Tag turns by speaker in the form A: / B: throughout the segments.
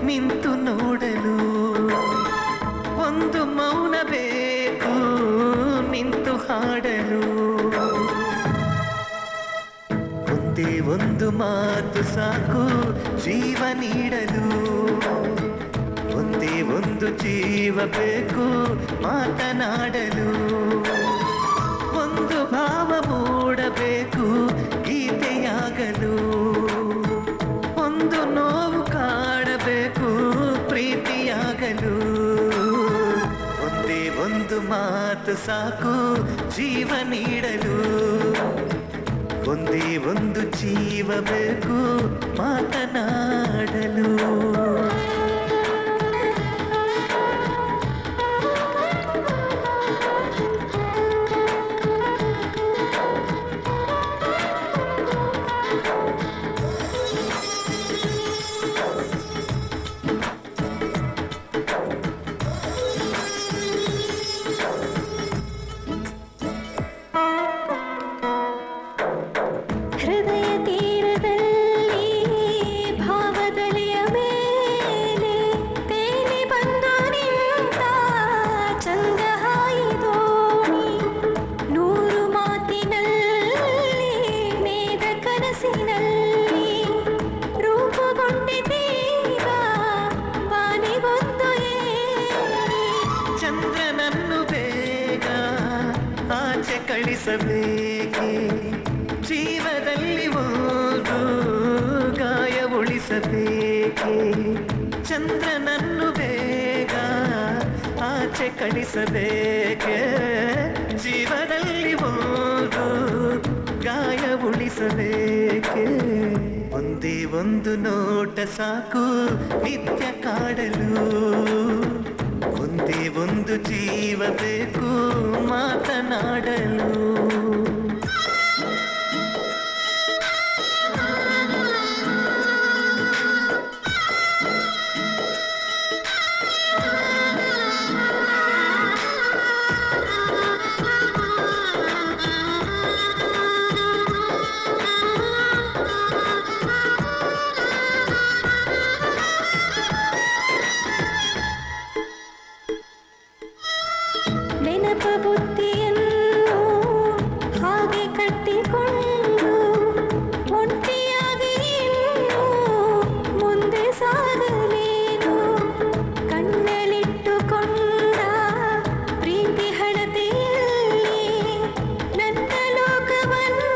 A: ನಿಂತು ನೋಡಲು ಒಂದು ಮೌನ ಬೇಕು ನಿಂತು ಹಾಡಲು ಒಂದೇ ಒಂದು ಮಾತು ಸಾಕು ಜೀವ ನೀಡಲು ಒಂದೇ ಒಂದು ಜೀವ ಬೇಕು ಮಾತನಾಡಲು ಒಂದು ಭಾವ ಮೂಡಬೇಕು ಗೀತೆಯಾಗಲು ಒಂದು ನೋವು ಕಾಡಬೇಕು ಪ್ರೀತಿಯಾಗಲು ಒಂದೇ ಒಂದು ಮಾತು ಸಾಕು ಜೀವ ನೀಡಲು ಒಂದೇ ಒಂದು ಜೀವ ಬೇಕು ಮಾತನಾಡಲು
B: ಹೃದಯ ತೀರದಲ್ಲಿ ಭಾವದಲೆಯ ಮೇಲೆ ತೇಲಿ ಬಂದು ನಿಂತ ಚಂದ್ರಹಾಯಿ ದೋಣಿ ನೂರು ಮಾತಿನಲ್ಲಿ ನೇದ ಕನಸಿನಲ್ಲಿ ರೂಪುಗೊಂಡಿದ್ದೀಗ ಬಾನಿಗೊಂದು ಏರಿ
A: ಚಂದ್ರನನ್ನು ಬೇಗ ಆಚೆ ಕಳಿಸಬೇಕೆ ಜೀವದಲ್ಲಿ ಒಂದು ಗಾಯ ಉಳಿಸಬೇಕೆ ಚಂದ್ರನನ್ನು ಬೇಗ ಆಚೆ ಕಳಿಸಬೇಕೆ ಜೀವದಲ್ಲಿ ಒಂದು ಗಾಯ ಉಳಿಸಬೇಕೆ ಒಂದೇ ಒಂದು ನೋಟ ಸಾಕು ನಿತ್ಯ ಕಾಡಲು ಒಂದೇ ಒಂದು ಜೀವ ಬೇಕು ಮಾತನಾಡಲು
B: ನೆನಪ ಬುದ್ಧಿಯನ್ನು ಹಾಗೆ ಕಟ್ಟಿಕೊಂಡು ಒಂಟಿಯಾಗಿ ಇನ್ನು ಮುಂದೆ ಸಾಗಲೇನು ಕಣ್ಣಲ್ಲಿಟ್ಟುಕೊಂಡ ಪ್ರೀತಿ ಹಣತೆಯಲ್ಲಿ ನನ್ನ ಲೋಕವನ್ನು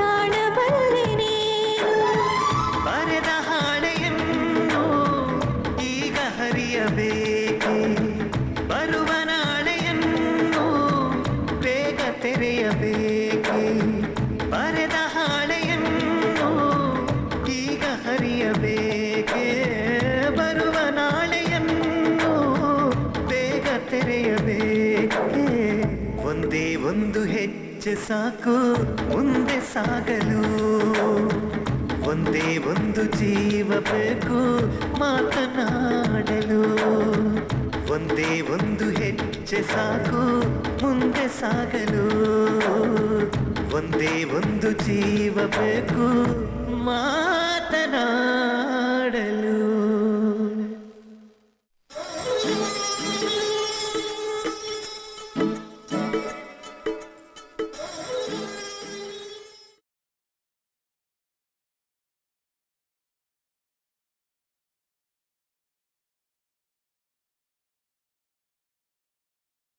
B: ಕಾಣಬಲ್ಲೆ ನೀನು
A: ಬರೆದ ಹಾಳೆಯನ್ನು ಈಗ ಹರಿಯಬೇಕೆ ಬರುವ ನಾಳೆಯನ್ನು ಬೇಗ ತೆರೆಯಬೇಕೆ ಬರೆದ ಹಾಳೆಯನ್ನು ಈಗ ಹರಿಯಬೇಕೆ ಬರುವ ನಾಳೆಯನ್ನು ಬೇಗ ತೆರೆಯಬೇಕೆ ಒಂದೇ ಒಂದು ಹೆಜ್ಜೆ ಸಾಕು ಮುಂದೆ ಸಾಗಲು ಒಂದೇ ಒಂದು ಜೀವ ಬೇಕು ಮಾತನಾಡಲು ಒಂದೇ ಒಂದು ಹೆಜ್ಜೆ ಸಾಕು ಮುಂದೆ ಸಾಗಲು ಒಂದೇ ಒಂದು ಜೀವ ಬೇಕು ಮಾತನಾಡಲು